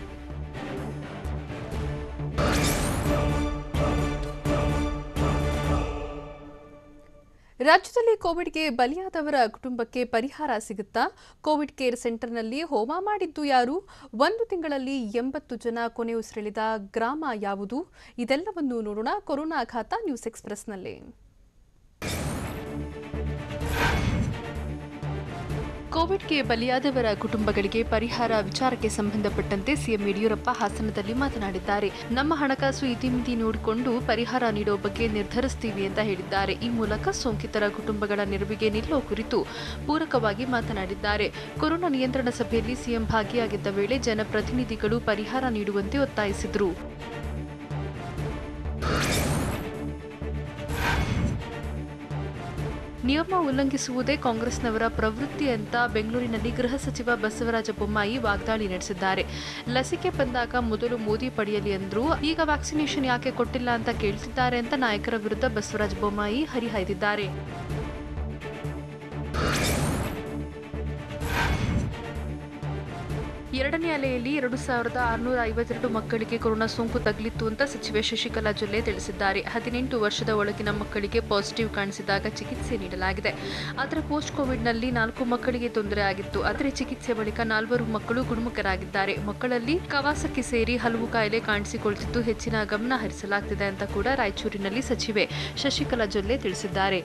[SPEAKER 1] ರಾಜ್ಯದಲ್ಲಿ ಕೋವಿಡ್ಗೆ ಬಲಿಯಾದವರ ಕುಟುಂಬಕ್ಕೆ ಪರಿಹಾರ ಸಿಗುತ್ತಾ? ಕೋವಿಡ್ ಕೇರ್ ಸೆಂಟರ್ನಲ್ಲಿ ಹೋಮ ಮಾಡಿದ್ದು ಯಾರು? 1 ತಿಂಗಳಲ್ಲಿ 80 ಜನ ಕೊನೆಯುಸಿರೆಳೆದ ಗ್ರಾಮ ಯಾವುದು? ಇದೆಲ್ಲವನ್ನು ನೋಡೋಣ ಕೊರೋನಾ ಖಾತಾ ನ್ಯೂಸ್ ಎಕ್ಸ್‌ಪ್ರೆಸ್‌ನಲ್ಲಿ. ಕೋವಿಡ್ಗೆ ಬಲಿಯಾದವರ ಕುಟುಂಬಗಳಿಗೆ ಪರಿಹಾರ ವಿಚಾರಕ್ಕೆ ಸಂಬಂಧಪಟ್ಟಂತೆ ಸಿಎಂ ಯಡಿಯೂರಪ್ಪ ಹಾಸನದಲ್ಲಿ ಮಾತನಾಡಿದ್ದಾರೆ. ನಮ್ಮ ಹಣಕಾಸು ಇತಿಮಿತಿ ನೋಡಿಕೊಂಡು ಪರಿಹಾರ ನೀಡೋ ಬಗ್ಗೆ ನಿರ್ಧರಿಸ್ತೀವಿ ಅಂತ ಹೇಳಿದ್ದಾರೆ. ಈ ಮೂಲಕ ಸೋಂಕಿತರ ಕುಟುಂಬಗಳ ನೆರವಿಗೆ ನಿಲ್ಲೋ ಕುರಿತು ಪೂರಕವಾಗಿ ಮಾತನಾಡಿದ್ದಾರೆ. ಕೊರೋನಾ ನಿಯಂತ್ರಣ ಸಭೆಯಲ್ಲಿ ಸಿಎಂ ಭಾಗಿಯಾಗಿದ್ದ ವೇಳೆ ಜನಪ್ರತಿನಿಧಿಗಳು ಪರಿಹಾರ ನೀಡುವಂತೆ ಒತ್ತಾಯಿಸಿದರು. ನಿಯಮ ಉಲ್ಲಂಘಿಸುವುದೇ ಕಾಂಗ್ರೆಸ್ನವರ ಪ್ರವೃತ್ತಿ ಅಂತ ಬೆಂಗಳೂರಿನಲ್ಲಿ ಗೃಹ ಸಚಿವ ಬಸವರಾಜ ಬೊಮ್ಮಾಯಿ ವಾಗ್ದಾಳಿ ನಡೆಸಿದ್ದಾರೆ. ಲಸಿಕೆ ಬಂದಾಗ ಮೊದಲು ಮೋದಿ ಪಡೆಯಲಿ ಅಂದ್ರು, ಈಗ ವ್ಯಾಕ್ಸಿನೇಷನ್ ಯಾಕೆ ಕೊಟ್ಟಿಲ್ಲ ಅಂತ ಕೇಳ್ತಿದ್ದಾರೆ ಅಂತ ನಾಯಕರ ವಿರುದ್ಧ ಬಸವರಾಜ ಬೊಮ್ಮಾಯಿ ಹರಿಹಾಯ್ದಿದ್ದಾರೆ. ಎರಡನೇ ಅಲೆಯಲ್ಲಿ 2652 ಮಕ್ಕಳಿಗೆ ಕೊರೋನಾ ಸೋಂಕು ತಗುಲಿತ್ತು ಅಂತ ಸಚಿವೆ ಶಶಿಕಲಾ ಜೊಲ್ಲೆ ತಿಳಿಸಿದ್ದಾರೆ. 18 ವರ್ಷದ ಒಳಗಿನ ಮಕ್ಕಳಿಗೆ ಪಾಸಿಟಿವ್ ಕಾಣಿಸಿದಾಗ ಚಿಕಿತ್ಸೆ ನೀಡಲಾಗಿದೆ. ಆದರೆ ಪೋಸ್ಟ್ ಕೋವಿಡ್ನಲ್ಲಿ 4 ಮಕ್ಕಳಿಗೆ ತೊಂದರೆ ಆಗಿತ್ತು. ಆದರೆ ಚಿಕಿತ್ಸೆ ಬಳಿಕ 4 ಮಕ್ಕಳು ಗುಣಮುಖರಾಗಿದ್ದಾರೆ. ಮಕ್ಕಳಲ್ಲಿ ಕವಾಸಕಿ ಸೇರಿ ಹಲವು ಕಾಯಿಲೆ ಕಾಣಿಸಿಕೊಳ್ತಿದ್ದು ಹೆಚ್ಚಿನ ಗಮನ ಹರಿಸಲಾಗ್ತಿದೆ ಅಂತ ಕೂಡ ರಾಯಚೂರಿನಲ್ಲಿ ಸಚಿವೆ ಶಶಿಕಲಾ ಜೊಲ್ಲೆ ತಿಳಿಸಿದ್ದಾರೆ.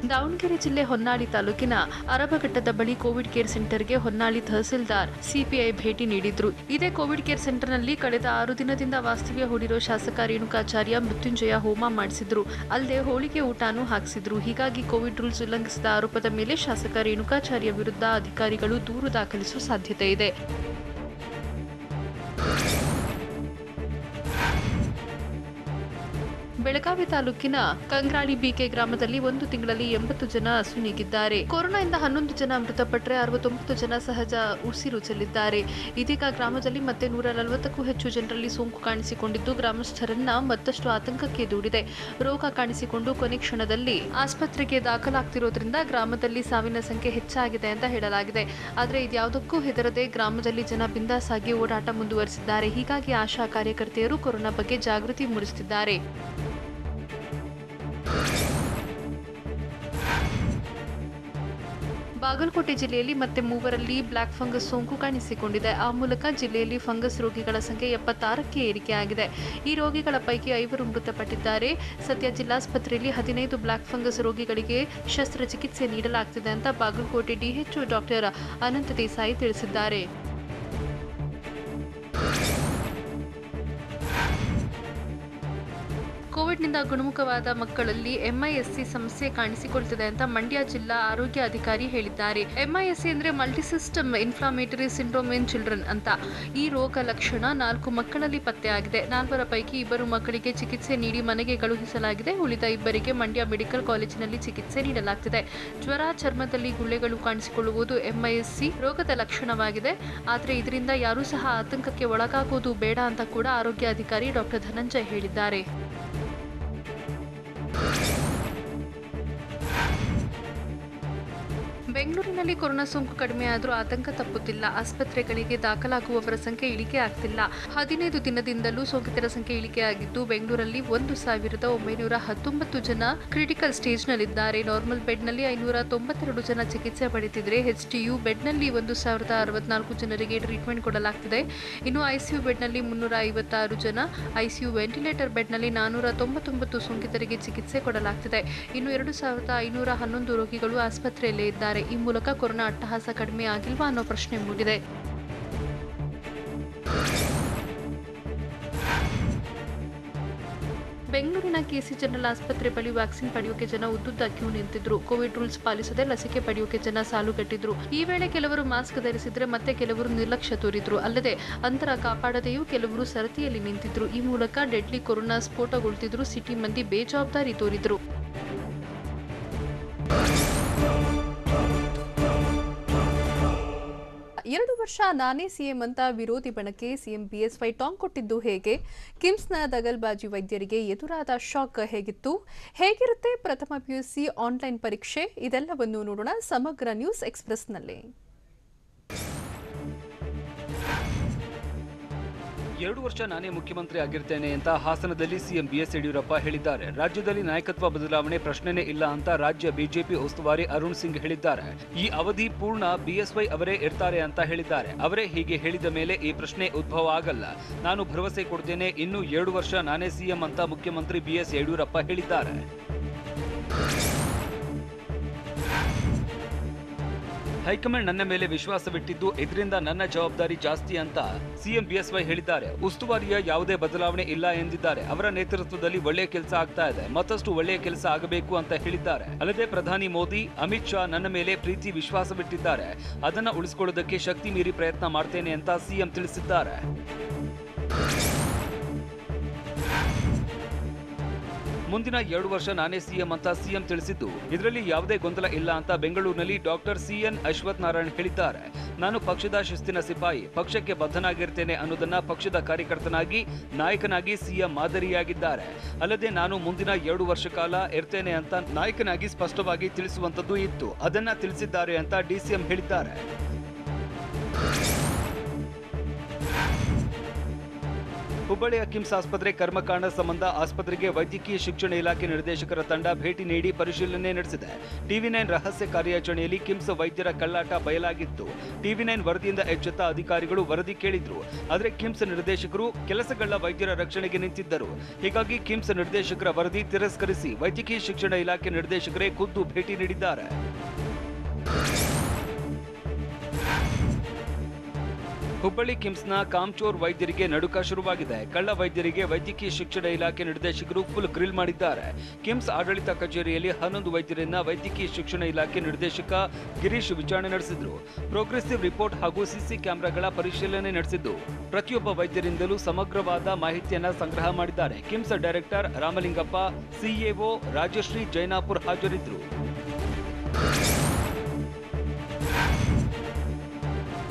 [SPEAKER 1] ದಾವಣಗೆರೆ ಜಿಲ್ಲೆ ಹೊನ್ನಾಳಿ ತಾಲೂಕಿನ ಅರಬಘಟ್ಟದ ಬಳಿ ಕೋವಿಡ್ ಕೇರ್ ಸೆಂಟರ್ಗೆ ಹೊನ್ನಾಳಿ ತಹಸೀಲ್ದಾರ್ ಸಿಪಿಐ ಭೇಟಿ ನೀಡಿದ್ರು. ಇದೇ ಕೋವಿಡ್ ಕೇರ್ ಸೆಂಟರ್ನಲ್ಲಿ ಕಳೆದ 6 ದಿನದಿಂದ ವಾಸ್ತವ್ಯ ಹೂಡಿರೋ ಶಾಸಕ ರೇಣುಕಾಚಾರ್ಯ ಮೃತ್ಯುಂಜಯ ಹೋಮ ಮಾಡಿಸಿದ್ರು. ಅಲ್ಲದೆ ಹೋಳಿಗೆ ಊಟನೂ ಹಾಕಿಸಿದ್ರು. ಹೀಗಾಗಿ ಕೋವಿಡ್ ರೂಲ್ಸ್ ಉಲ್ಲಂಘಿಸಿದ ಆರೋಪದ ಮೇಲೆ ಶಾಸಕ ರೇಣುಕಾಚಾರ್ಯ ವಿರುದ್ಧ ಅಧಿಕಾರಿಗಳು ದೂರು ದಾಖಲಿಸುವ ಸಾಧ್ಯತೆ ಇದೆ. ಬೆಳಗಾವಿ ತಾಲೂಕಿನ ಕಂಗ್ರಾಳಿ ಬಿಕೆ ಗ್ರಾಮದಲ್ಲಿ 1 ತಿಂಗಳಲ್ಲಿ 80 ಜನ ಅಸುನೀಗಿದ್ದಾರೆ. ಕೊರೋನಾದಿಂದ 11 ಜನ ಮೃತಪಟ್ಟರೆ 69 ಜನ ಸಹಜ ಉಸಿರು ಚೆಲ್ಲಿದ್ದಾರೆ. ಇದೀಗ ಗ್ರಾಮದಲ್ಲಿ ಮತ್ತೆ 140ಕ್ಕೂ ಹೆಚ್ಚು ಜನರಲ್ಲಿ ಸೋಂಕು ಕಾಣಿಸಿಕೊಂಡಿದ್ದು ಗ್ರಾಮಸ್ಥರನ್ನ ಮತ್ತಷ್ಟು ಆತಂಕಕ್ಕೆ ದೂಡಿದೆ. ರೋಗ ಕಾಣಿಸಿಕೊಂಡು ಕೊನೆ ಕ್ಷಣದಲ್ಲಿ ಆಸ್ಪತ್ರೆಗೆ ದಾಖಲಾಗ್ತಿರೋದ್ರಿಂದ ಗ್ರಾಮದಲ್ಲಿ ಸಾವಿನ ಸಂಖ್ಯೆ ಹೆಚ್ಚಾಗಿದೆ ಅಂತ ಹೇಳಲಾಗಿದೆ. ಆದರೆ ಇದ್ಯಾವುದಕ್ಕೂ ಹೆದರದೆ ಗ್ರಾಮದಲ್ಲಿ ಜನ ಬಿಂದಾಸಾಗಿ ಓಡಾಟ ಮುಂದುವರೆಸಿದ್ದಾರೆ. ಹೀಗಾಗಿ ಆಶಾ ಕಾರ್ಯಕರ್ತೆಯರು ಕೊರೋನಾ ಬಗ್ಗೆ ಜಾಗೃತಿ ಮೂಡಿಸುತ್ತಿದ್ದಾರೆ. ಬಾಗಲಕೋಟೆ ಜಿಲ್ಲೆಯಲ್ಲಿ ಮತ್ತೆ 3ರಲ್ಲಿ ಬ್ಲಾಕ್ ಫಂಗಸ್ ಸೋಂಕು ಕಾಣಿಸಿಕೊಂಡಿದೆ. ಆ ಮೂಲಕ ಜಿಲ್ಲೆಯಲ್ಲಿ ಫಂಗಸ್ ರೋಗಿಗಳ ಸಂಖ್ಯೆ 76ಕ್ಕೆ ಏರಿಕೆಯಾಗಿದೆ. ಈ ರೋಗಿಗಳ ಪೈಕಿ 5 ಮೃತಪಟ್ಟಿದ್ದಾರೆ. ಸದ್ಯ ಜಿಲ್ಲಾಸ್ಪತ್ರೆಯಲ್ಲಿ 15 ಬ್ಲಾಕ್ ಫಂಗಸ್ ರೋಗಿಗಳಿಗೆ ಶಸ್ತ್ರಚಿಕಿತ್ಸೆ ನೀಡಲಾಗುತ್ತಿದೆ ಅಂತ ಬಾಗಲಕೋಟೆ ಡಿಎಚ್ಒ ಡಾಕ್ಟರ್ ಅನಂತ ದೇಸಾಯಿ ತಿಳಿಸಿದ್ದಾರೆ. ಸೋಂಕಿನಿಂದ ಗುಣಮುಖವಾದ ಮಕ್ಕಳಲ್ಲಿ MIS-C ಸಮಸ್ಯೆ ಕಾಣಿಸಿಕೊಳ್ತಿದೆ ಅಂತ ಮಂಡ್ಯ ಜಿಲ್ಲಾ ಆರೋಗ್ಯ ಅಧಿಕಾರಿ ಹೇಳಿದ್ದಾರೆ. MIS-C ಅಂದ್ರೆ multi-system inflammatory syndrome in children ಅಂತ. ಈ ರೋಗ ಲಕ್ಷಣ 4 ಮಕ್ಕಳಲ್ಲಿ ಪತ್ತೆಯಾಗಿದೆ. 4 ಪೈಕಿ 2 ಮಕ್ಕಳಿಗೆ ಚಿಕಿತ್ಸೆ ನೀಡಿ ಮನೆಗೆ ಕಳುಹಿಸಲಾಗಿದೆ. ಉಳಿದ 2ರಿಗೆ ಮಂಡ್ಯ ಮೆಡಿಕಲ್ ಕಾಲೇಜಿನಲ್ಲಿ ಚಿಕಿತ್ಸೆ ನೀಡಲಾಗ್ತಿದೆ. ಜ್ವರ, ಚರ್ಮದಲ್ಲಿ ಗುಳ್ಳೆಗಳು ಕಾಣಿಸಿಕೊಳ್ಳುವುದು MIS-C ರೋಗದ ಲಕ್ಷಣವಾಗಿದೆ. ಆದರೆ ಇದರಿಂದ ಯಾರೂ ಸಹ ಆತಂಕಕ್ಕೆ ಒಳಗಾಗುವುದು ಬೇಡ ಅಂತ ಕೂಡ ಆರೋಗ್ಯ ಅಧಿಕಾರಿ ಡಾಕ್ಟರ್ ಧನಂಜಯ್ ಹೇಳಿದ್ದಾರೆ. ಬೆಂಗಳೂರಿನಲ್ಲಿ ಕೊರೋನಾ ಸೋಂಕು ಕಡಿಮೆಯಾದರೂ ಆತಂಕ ತಪ್ಪುತ್ತಿಲ್ಲ. ಆಸ್ಪತ್ರೆಗಳಿಗೆ ದಾಖಲಾಗುವವರ ಸಂಖ್ಯೆ ಇಳಿಕೆ ಆಗ್ತಿಲ್ಲ. 15 ದಿನದಿಂದಲೂ ಸೋಂಕಿತರ ಸಂಖ್ಯೆ ಇಳಿಕೆಯಾಗಿದ್ದು ಬೆಂಗಳೂರಲ್ಲಿ 1919 ಜನ ಕ್ರಿಟಿಕಲ್ ಸ್ಟೇಜ್ನಲ್ಲಿದ್ದಾರೆ. ನಾರ್ಮಲ್ ಬೆಡ್ನಲ್ಲಿ 592 ಜನ ಚಿಕಿತ್ಸೆ ಪಡೆದಿದ್ರೆ HTU ಬೆಡ್ನಲ್ಲಿ 1064 ಜನರಿಗೆ ಟ್ರೀಟ್ಮೆಂಟ್ ಕೊಡಲಾಗ್ತಿದೆ. ಇನ್ನು ICU ಬೆಡ್ನಲ್ಲಿ 356 ಜನ, ICU ವೆಂಟಿಲೇಟರ್ ಬೆಡ್ನಲ್ಲಿ 499 ಸೋಂಕಿತರಿಗೆ ಚಿಕಿತ್ಸೆ ಕೊಡಲಾಗ್ತಿದೆ. ಇನ್ನು 2511 ರೋಗಿಗಳು ಆಸ್ಪತ್ರೆಯಲ್ಲೇ ಇದ್ದಾರೆ. ಈ ಮೂಲಕ ಕೊರೋನಾ ಅಟ್ಟಹಾಸ ಕಡಿಮೆ ಆಗಿಲ್ವಾ ಅನ್ನೋ ಪ್ರಶ್ನೆ ಮೂಡಿದೆ. ಬೆಂಗಳೂರಿನ KC ಜನರಲ್ ಆಸ್ಪತ್ರೆ ಬಳಿ ವ್ಯಾಕ್ಸಿನ್ ಪಡೆಯೋಕೆ ಜನ ಉದ್ದುದ್ದ ಕ್ಯೂ ನಿಂತಿದ್ರು. ಕೋವಿಡ್ ರೂಲ್ಸ್ ಪಾಲಿಸದೆ ಲಸಿಕೆ ಪಡೆಯೋಕೆ ಜನ ಸಾಲುಗಟ್ಟಿದ್ರು. ಈ ವೇಳೆ ಕೆಲವರು ಮಾಸ್ಕ್ ಧರಿಸಿದ್ರೆ ಮತ್ತೆ ಕೆಲವರು ನಿರ್ಲಕ್ಷ್ಯ ತೋರಿದ್ರು. ಅಲ್ಲದೆ ಅಂತರ ಕಾಪಾಡದೆಯೂ ಕೆಲವರು ಸರತಿಯಲ್ಲಿ ನಿಂತಿದ್ರು. ಈ ಮೂಲಕ ಡೆಡ್ಲಿ ಕೊರೋನಾ ಸ್ಫೋಟಗೊಳ್ತಿದ್ರು. ಸಿಟಿ ಮಂದಿ ಬೇಜವಾಬ್ದಾರಿ ತೋರಿದ್ರು. 2 ವರ್ಷ ನಾನೇ ಸಿಎಂ ಅಂತ ವಿರೋಧಿ ಬಣಕ್ಕೆ ಸಿಎಂ BS5 ಟಾಂಗ್ ಕೊಟ್ಟಿದ್ದು ಹೇಗೆ? ಕಿಮ್ಸ್ನ ದಗಲ್ಬಾಜಿ ವೈದ್ಯರಿಗೆ ಎದುರಾದ ಶಾಕ್ ಹೇಗಿತ್ತು? ಹೇಗಿರುತ್ತೆ ಪ್ರಥಮ PUC ಆನ್ಲೈನ್ ಪರೀಕ್ಷೆ? ಇದೆಲ್ಲವನ್ನು ನೋಡೋಣ ಸಮಗ್ರ ನ್ಯೂಸ್ ಎಕ್ಸ್‌ಪ್ರೆಸ್‌ನಲ್ಲಿ.
[SPEAKER 4] 2 ವರ್ಷ ನಾನೇ ಮುಖ್ಯಮಂತ್ರಿ ಆಗಿರ್ತೇನೆ ಅಂತ ಹಾಸನದಲ್ಲಿ ಸಿಎಂ BS ಯಡಿಯೂರಪ್ಪ ಹೇಳಿದ್ದಾರೆ. ರಾಜ್ಯದಲ್ಲಿ ನಾಯಕತ್ವ ಬದಲಾವಣೆ ಪ್ರಶ್ನೆನೇ ಇಲ್ಲ ಅಂತ ರಾಜ್ಯ ಬಿಜೆಪಿ ಉಸ್ತುವಾರಿ ಅರುಣ್ ಸಿಂಗ್ ಹೇಳಿದ್ದಾರೆ. ಈ ಅವಧಿ ಪೂರ್ಣ BS5 ಅವರೇ ಇರ್ತಾರೆ ಅಂತ ಹೇಳಿದ್ದಾರೆ. ಅವರೇ ಹೀಗೆ ಹೇಳಿದ ಮೇಲೆ ಈ ಪ್ರಶ್ನೆ ಉದ್ಭವ ಆಗಲ್ಲ. ನಾನು ಭರವಸೆ ಕೊಡ್ತೇನೆ, ಇನ್ನು 2 ವರ್ಷ ನಾನೇ ಸಿಎಂ ಅಂತ ಮುಖ್ಯಮಂತ್ರಿ BS ಯಡಿಯೂರಪ್ಪ ಹೇಳಿದ್ದಾರೆ. ಹೈಕಮಾಂಡ್ ನನ್ನ ಮೇಲೆ ವಿಶ್ವಾಸವಿಟ್ಟಿದ್ದು, ಇದರಿಂದ ನನ್ನ ಜವಾಬ್ದಾರಿ ಜಾಸ್ತಿ ಅಂತ ಸಿಎಂ BS5 ಹೇಳಿದ್ದಾರೆ. ಉಸ್ತುವಾರಿಯ ಯಾವುದೇ ಬದಲಾವಣೆ ಇಲ್ಲ ಎಂದಿದ್ದಾರೆ. ಅವರ ನೇತೃತ್ವದಲ್ಲಿ ಒಳ್ಳೆಯ ಕೆಲಸ ಆಗ್ತಾ ಇದೆ, ಮತ್ತಷ್ಟು ಒಳ್ಳೆಯ ಕೆಲಸ ಆಗಬೇಕು ಅಂತ ಹೇಳಿದ್ದಾರೆ. ಅಲ್ಲದೆ ಪ್ರಧಾನಿ ಮೋದಿ, ಅಮಿತ್ ಶಾ ನನ್ನ ಮೇಲೆ ಪ್ರೀತಿ ವಿಶ್ವಾಸವಿಟ್ಟಿದ್ದಾರೆ. ಅದನ್ನು ಉಳಿಸಿಕೊಳ್ಳೋದಕ್ಕೆ ಶಕ್ತಿ ಮೀರಿ ಪ್ರಯತ್ನ ಮಾಡ್ತೇನೆ ಅಂತ ಸಿಎಂ ತಿಳಿಸಿದ್ದಾರೆ. ಮುಂದಿನ 2 ವರ್ಷ ನಾನೇ ಸಿಎಂ ಅಂತ ಸಿಎಂ ತಿಳಿಸಿದ್ದು, ಇದರಲ್ಲಿ ಯಾವುದೇ ಗೊಂದಲ ಇಲ್ಲ ಅಂತ ಬೆಂಗಳೂರಿನಲ್ಲಿ ಡಾಕ್ಟರ್ CN ಅಶ್ವಥ್ ನಾರಾಯಣ್ ಹೇಳಿದ್ದಾರೆ. ನಾನು ಪಕ್ಷದ ಶಿಸ್ತಿನ ಸಿಪಾಯಿ, ಪಕ್ಷಕ್ಕೆ ಬದ್ಧನಾಗಿರ್ತೇನೆ ಅನ್ನೋದನ್ನ ಪಕ್ಷದ ಕಾರ್ಯಕರ್ತನಾಗಿ, ನಾಯಕನಾಗಿ ಸಿಎಂ ಮಾದರಿಯಾಗಿದ್ದಾರೆ. ಅಲ್ಲದೆ ನಾನು ಮುಂದಿನ 2 ವರ್ಷ ಕಾಲ ಇರ್ತೇನೆ ಅಂತ ನಾಯಕನಾಗಿ ಸ್ಪಷ್ಟವಾಗಿ ತಿಳಿಸುವಂತದ್ದು ಇತ್ತು. ಅದನ್ನ ತಿಳಿಸಿದ್ದಾರೆ ಅಂತ DCM ಹೇಳಿದ್ದಾರೆ. ಹುಬ್ಬಳ್ಳಿಯ ಕಿಮ್ಸ್ ಆಸ್ಪತ್ರೆ ಕರ್ಮಕಾಂಡ ಸಂಬಂಧ ಆಸ್ಪತ್ರೆಗೆ ವೈದ್ಯಕೀಯ ಶಿಕ್ಷಣ ಇಲಾಖೆ ನಿರ್ದೇಶಕರ ತಂಡ ಭೇಟಿ ನೀಡಿ ಪರಿಶೀಲನೆ ನಡೆಸಿದೆ. TV9 ರಹಸ್ಯ ಕಾರ್ಯಾಚರಣೆಯಲ್ಲಿ ಕಿಮ್ಸ್ ವೈದ್ಯರ ಕಳ್ಳಾಟ ಬಯಲಾಗಿತ್ತು. TV9 ವರದಿಯಿಂದ ಎಚ್ಚೆತ್ತ ಅಧಿಕಾರಿಗಳು ವರದಿ ಕೇಳಿದ್ರು. ಆದರೆ ಕಿಮ್ಸ್ ನಿರ್ದೇಶಕರು ಕೆಲಸಗಳ್ಳ ವೈದ್ಯರ ರಕ್ಷಣೆಗೆ ನಿಂತಿದ್ದರು. ಹೀಗಾಗಿ ಕಿಮ್ಸ್ ನಿರ್ದೇಶಕರ ವರದಿ ತಿರಸ್ಕರಿಸಿ ವೈದ್ಯಕೀಯ ಶಿಕ್ಷಣ ಇಲಾಖೆ ನಿರ್ದೇಶಕರೇ ಖುದ್ದು ಭೇಟಿ ನೀಡಿದ್ದಾರೆ. ಹುಬ್ಬಳ್ಳಿ ಕಿಮ್ಸ್ನ ಕಾಮ್ಚೋರ್ ವೈದ್ಯರಿಗೆ ನಡುಕ ಶುರುವಾಗಿದೆ. ಕಳ್ಳ ವೈದ್ಯರಿಗೆ ವೈದ್ಯಕೀಯ ಶಿಕ್ಷಣ ಇಲಾಖೆ ನಿರ್ದೇಶಕರು ಫುಲ್ ಗ್ರಿಲ್ ಮಾಡಿದ್ದಾರೆ. ಕಿಮ್ಸ್ ಆಡಳಿತ ಕಚೇರಿಯಲ್ಲಿ 11 ವೈದ್ಯರನ್ನ ವೈದ್ಯಕೀಯ ಶಿಕ್ಷಣ ಇಲಾಖೆ ನಿರ್ದೇಶಕ ಗಿರೀಶ್ ವಿಚಾರಣೆ ನಡೆಸಿದ್ರು. ಪ್ರೋಗ್ರೆಸಿವ್ ರಿಪೋರ್ಟ್ ಹಾಗೂ ಸಿಸಿ ಕ್ಯಾಮೆರಾಗಳ ಪರಿಶೀಲನೆ ನಡೆಸಿದ್ದು, ಪ್ರತಿಯೊಬ್ಬ ವೈದ್ಯರಿಂದಲೂ ಸಮಗ್ರವಾದ ಮಾಹಿತಿಯನ್ನ ಸಂಗ್ರಹ ಮಾಡಿದ್ದಾರೆ. ಕಿಮ್ಸ್ ಡೈರೆಕ್ಟರ್ ರಾಮಲಿಂಗಪ್ಪ, CEO ರಾಜಶ್ರೀ ಜೈನಾಪುರ್ ಹಾಜರಿದ್ದರು.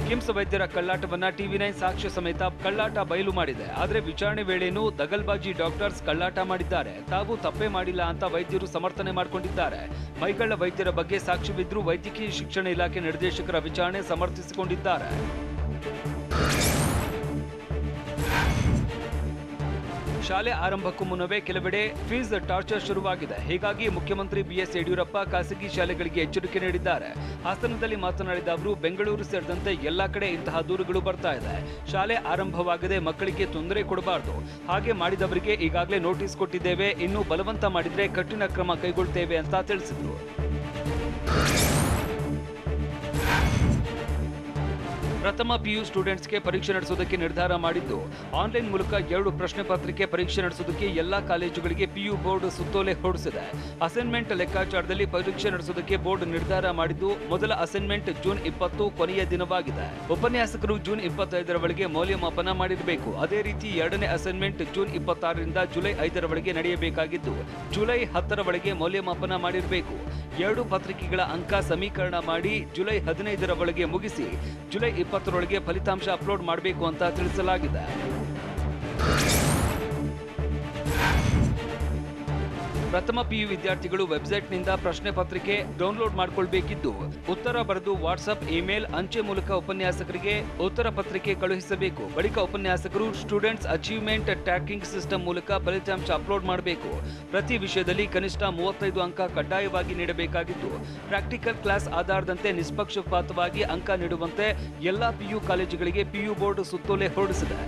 [SPEAKER 4] ಕಿಮ್ಸ್ ವೈದ್ಯರ ಕಳ್ಳಾಟವನ್ನ TV9 ಸಾಕ್ಷ್ಯ ಸಮೇತ ಕಳ್ಳಾಟ ಬಯಲು ಮಾಡಿದೆ. ಆದರೆ ವಿಚಾರಣೆ ವೇಳೆನೂ ದಗಲ್ಬಾಜಿ ಡಾಕ್ಟರ್ಸ್ ಕಳ್ಳಾಟ ಮಾಡಿದ್ದಾರೆ, ತಾವು ತಪ್ಪೇ ಮಾಡಿಲ್ಲ ಅಂತ ವೈದ್ಯರು ಸಮರ್ಥನೆ ಮಾಡಿಕೊಂಡಿದ್ದಾರೆ. ಮೈಗಳ್ಳ ವೈದ್ಯರ ಬಗ್ಗೆ ಸಾಕ್ಷ್ಯವಿದ್ರೂ ವೈದ್ಯಕೀಯ ಶಿಕ್ಷಣ ಇಲಾಖೆ ನಿರ್ದೇಶಕರ ವಿಚಾರಣೆ ಸಮರ್ಥಿಸಿಕೊಂಡಿದ್ದಾರೆ. ಶಾಲೆ ಆರಂಭಕ್ಕೂ ಮುನ್ನವೇ ಕೆಲವೆಡೆ ಫೀಸ್ ಟಾರ್ಚರ್ ಶುರುವಾಗಿದೆ. ಹೀಗಾಗಿ ಮುಖ್ಯಮಂತ್ರಿ BS ಯಡಿಯೂರಪ್ಪ ಖಾಸಗಿ ಶಾಲೆಗಳಿಗೆ ಎಚ್ಚರಿಕೆ ನೀಡಿದ್ದಾರೆ. ಹಾಸನದಲ್ಲಿ ಮಾತನಾಡಿದ ಅವರು, ಬೆಂಗಳೂರು ಸೇರಿದಂತೆ ಎಲ್ಲಾ ಕಡೆ ಇಂತಹ ದೂರುಗಳು ಬರ್ತಾ ಇದೆ. ಶಾಲೆ ಆರಂಭವಾಗದೆ ಮಕ್ಕಳಿಗೆ ತೊಂದರೆ ಕೊಡಬಾರದು. ಹಾಗೆ ಮಾಡಿದವರಿಗೆ ಈಗಾಗಲೇ ನೋಟಿಸ್ ಕೊಟ್ಟಿದ್ದೇವೆ, ಇನ್ನು ಬಲವಂತ ಮಾಡಿದ್ರೆ ಕಠಿಣ ಕ್ರಮ ಕೈಗೊಳ್ತೇವೆ ಅಂತ ತಿಳಿಸಿದರು. ಪ್ರಥಮ ಪಿಯು ಸ್ಟೂಡೆಂಟ್ಸ್ಗೆ ಪರೀಕ್ಷೆ ನಡೆಸೋದಕ್ಕೆ ನಿರ್ಧಾರ ಮಾಡಿದ್ದು ಆನ್ಲೈನ್ ಮೂಲಕ 2 ಪ್ರಶ್ನೆ ಪತ್ರಿಕೆ ಪರೀಕ್ಷೆ ನಡೆಸೋದಕ್ಕೆ ಎಲ್ಲಾ ಕಾಲೇಜುಗಳಿಗೆ ಪಿಯು ಬೋರ್ಡ್ ಸುತ್ತೋಲೆ ಹೊರಡಿಸಿದೆ. ಅಸೈನ್ಮೆಂಟ್ ಲೆಕ್ಕಾಚಾರದಲ್ಲಿ ಪರೀಕ್ಷೆ ನಡೆಸೋದಕ್ಕೆ ಬೋರ್ಡ್ ನಿರ್ಧಾರ ಮಾಡಿದ್ದು ಮೊದಲ ಅಸೈನ್ಮೆಂಟ್ ಜೂನ್ 20 ಕೊನೆಯ ದಿನವಾಗಿದೆ. ಉಪನ್ಯಾಸಕರು ಜೂನ್ 25ರ ಒಳಗೆ ಮೌಲ್ಯಮಾಪನ ಮಾಡಿರಬೇಕು. ಅದೇ ರೀತಿ ಎರಡನೇ ಅಸೈನ್ಮೆಂಟ್ ಜೂನ್ 26ರಿಂದ ಜುಲೈ 5ರ ಒಳಗೆ ನಡೆಯಬೇಕಾಗಿದ್ದು ಜುಲೈ 10ರ ಒಳಗೆ ಮೌಲ್ಯಮಾಪನ ಮಾಡಿರಬೇಕು. 2 ಪತ್ರಿಕೆಗಳ ಅಂಕ ಸಮೀಕರಣ ಮಾಡಿ ಜುಲೈ 15ರ ಒಳಗೆ ಮುಗಿಸಿ ಜುಲೈ 20ರೊಳಗೆ ಫಲಿತಾಂಶ ಅಪ್ಲೋಡ್ ಮಾಡಬೇಕು ಅಂತ ತಿಳಿಸಲಾಗಿದೆ. ಪ್ರಥಮ ಪಿಯು ವಿದ್ಯಾರ್ಥಿಗಳು ವೆಬ್ಸೈಟ್ನಿಂದ ಪ್ರಶ್ನೆ ಪತ್ರಿಕೆ ಡೌನ್ಲೋಡ್ ಮಾಡಿಕೊಳ್ಳಬೇಕಿದ್ದು ಉತ್ತರ ಬರೆದು ವಾಟ್ಸ್ಆಪ್, ಇಮೇಲ್, ಅಂಚೆ ಮೂಲಕ ಉಪನ್ಯಾಸಕರಿಗೆ ಉತ್ತರ ಪತ್ರಿಕೆ ಕಳುಹಿಸಬೇಕು. ಬಳಿಕ ಉಪನ್ಯಾಸಕರು ಸ್ಟೂಡೆಂಟ್ಸ್ ಅಚೀವ್ಮೆಂಟ್ ಟ್ರ್ಯಾಕಿಂಗ್ ಸಿಸ್ಟಮ್ ಮೂಲಕ ಫಲಿತಾಂಶ ಅಪ್ಲೋಡ್ ಮಾಡಬೇಕು. ಪ್ರತಿ ವಿಷಯದಲ್ಲಿ ಕನಿಷ್ಠ 35 ಅಂಕ ಕಡ್ಡಾಯವಾಗಿ ನೀಡಬೇಕಾಗಿದ್ದು ಪ್ರಾಕ್ಟಿಕಲ್ ಕ್ಲಾಸ್ ಆಧಾರದಂತೆ ನಿಷ್ಪಕ್ಷಪಾತವಾಗಿ ಅಂಕ ನೀಡುವಂತೆ ಎಲ್ಲಾ ಪಿಯು ಕಾಲೇಜುಗಳಿಗೆ ಪಿಯು ಬೋರ್ಡ್ ಸುತ್ತೋಲೆ ಹೊರಡಿಸಿದೆ.